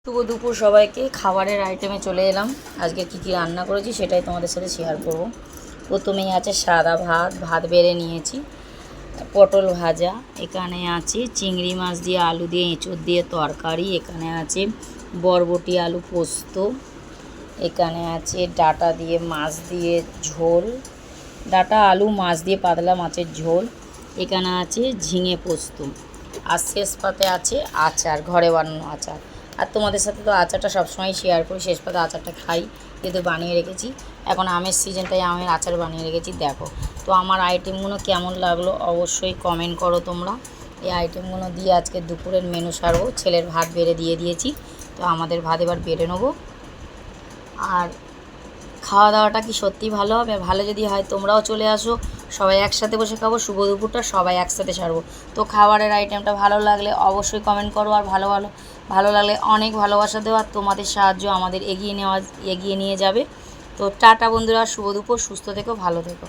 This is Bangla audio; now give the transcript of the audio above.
শুভ দুপুর সবাইকে। খাবারের আইটেমে চলে এলাম। আজকে কি রান্না করেছি সেটাই তোমাদের সাথে শেয়ার করব। প্রথমেই আছে সাদা ভাত বেড়ে নিয়েছি, পটল ভাজা, এখানে আছে চিংড়ি মাছ দিয়ে আলু দিয়ে এঁচোড় দিয়ে তরকারি, এখানে আছে বরবটি আলু পোস্ত, এখানে আছে ডাঁটা দিয়ে মাছ দিয়ে ঝোল, ডাঁটা আলু মাছ দিয়ে পাতলা মাছের ঝোল, এখানে আছে ঝিঙে পোস্ত, আর শেষ পাতে আছে আচার, ঘরে বানানো আচার। আর তোমাদের সাথে তো আচারটা সবসময় শেয়ার করি, শেষ পাতে আচারটা খাই, যেহেতু বানিয়ে রেখেছি। এখন আমের সিজন, তাই আমের আচার বানিয়ে রেখেছি। দেখো তো আমার আইটেমগুলো কেমন লাগলো অবশ্যই কমেন্ট করো তোমরা। এই আইটেমগুলো দিয়ে আজকে দুপুরের মেনু সারবো। ছেলের ভাত বেড়ে দিয়ে দিয়েছি, তো আমাদের ভাত এবার বেড়ে নেবো। আর খাওয়া দাওয়াটা কি সত্যি ভালো হবে? ভালো যদি হয় তোমরাও চলে আসো, সবাই একসাথে বসে খাবো। শুভ দুপুরটা সবাই একসাথে সারবো। তো খাবারের আইটেমটা ভালো লাগলে অবশ্যই কমেন্ট করো, আর ভালো লাগলে অনেক ভালোবাসা দেওয়া। তোমাদের সাহায্য আমাদের এগিয়ে নিয়ে যাবে। তো টাটা বন্ধুরা, শুভ দুপুর, সুস্থ থেকো, ভালো থেকো।